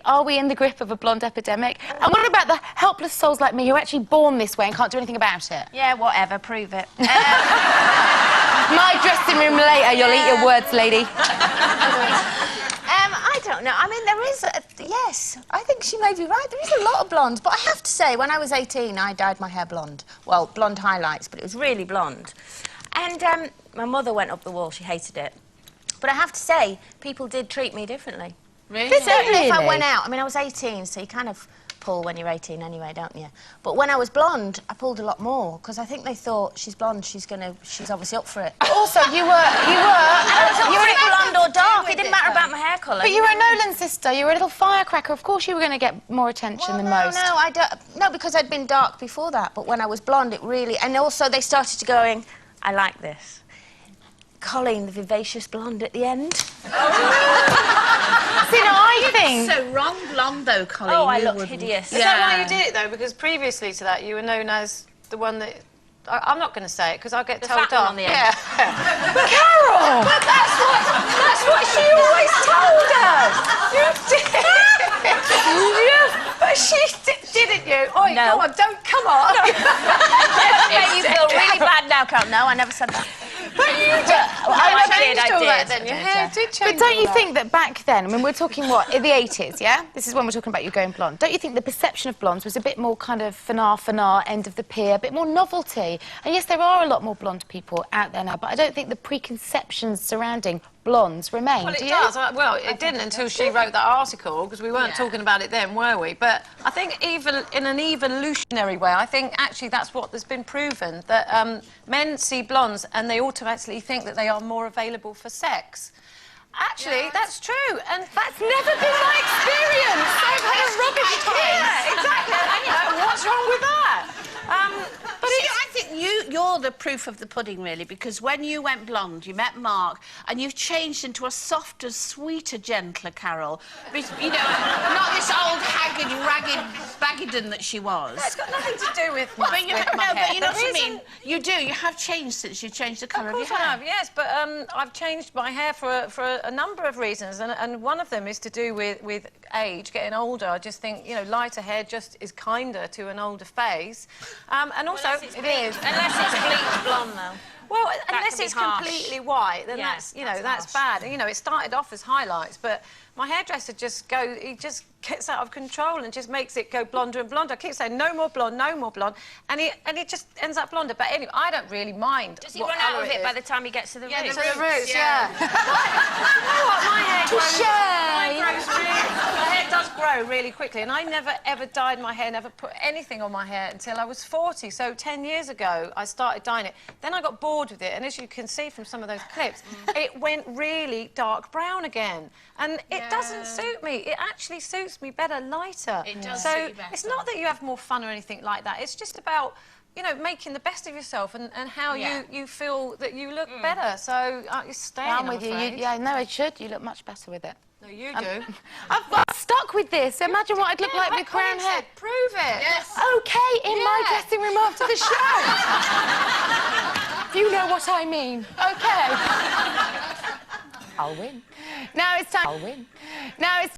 Are we in the grip of a blonde epidemic? And what about the helpless souls like me who are actually born this way and can't do anything about it? Yeah, whatever, prove it. My dressing room later, you'll eat your words, lady. I don't know. I mean, there is yes, I think she may be right. There is a lot of blonde. But I have to say, when I was 18, I dyed my hair blonde. Well, blonde highlights, but it was really blonde. And my mother went up the wall. She hated it. But I have to say, people did treat me differently. Really? Certainly if I went out. I mean, I was 18, so you kind of pull when you're 18 anyway, don't you? But when I was blonde, I pulled a lot more, because I think they thought, she's blonde, she's obviously up for it. Also, you were blonde or dark, it didn't matter about my hair colour. But you were a Nolan sister, you were a little firecracker. Of course you were going to get more attention than most. No, because I'd been dark before that, but when I was blonde, it really... And also they started to going, I like this. Coleen, the vivacious blonde at the end. See, no, I think... So wrong blonde, though, Coleen. Oh, I looked hideous. Is that why you did it, though? Because previously to that, you were known as the one that... I'm not going to say it, because I'll get told off. On the end. Yeah. Carol! But that's what she always told us! You did! But she didn't you? Oi, No. come on, don't come on! You feel really bad now, Carol. No, I never said that. But you did. I did. Then your hair did change. But don't you think that back then, I mean, we're talking, what, in the 80s, yeah? This is when we're talking about you going blonde. Don't you think the perception of blondes was a bit more kind of fanar, end of the pier, a bit more novelty? And yes, there are a lot more blonde people out there now, but I don't think the preconceptions surrounding blondes remain. Well, it does. Well, it didn't until she wrote that article, because we weren't talking about it then, were we? But I think even in an evolutionary way, I think actually that's what has been proven, that men see blondes and they automatically think that they are more available for sex. Actually, that's true, and that's never been my experience. I've had a rubbish time. Yeah, exactly. And, you know, what's wrong with that? But I think you're the proof of the pudding, really, because when you went blonde, you met Mark, and you've changed into a softer, sweeter, gentler Carol. You know, not this old, haggard, ragged baggedon that she was. That's got nothing to do with my But you know hair. what I mean. You do. You have changed since you changed the colour of your hair. Of course I have, yes, but I've changed my hair for a number of reasons, and one of them is to do with age, getting older. I just think, you know, lighter hair just is kinder to an older face. And also, it is. Unless it's bleached blonde, though. Well, unless can be it's harsh. completely white, then that's, you know, that's bad. You know, it started off as highlights, but my hairdresser just gets out of control and just makes it go blonder and blonder. I keep saying, no more blonde, no more blonde, and it just ends up blonder. But anyway, I don't really mind. Does he run out of it by the time he gets to the roots? Yeah, the roots, yeah. You know what, my hair does grow really quickly, and I never, ever dyed my hair, never put anything on my hair until I was 40. So 10 years ago, I started dyeing it. Then I got bored with it, and as you can see from some of those clips, it went really dark brown again. And it doesn't suit me. It actually suits me better lighter. It does so suit you better. it's not that you have more fun or anything like that. It's just about, you know, making the best of yourself and how you feel that you look better. So you're staying, I'm with you. Yeah, no, it should. You look much better with it. No, you do. I've got stuck with this. Imagine what I'd look like with brown hair. Prove it. Yes. OK, in my dressing room after the show. You know what I mean. OK. I'll win. Now it's time. I'll win. Now it's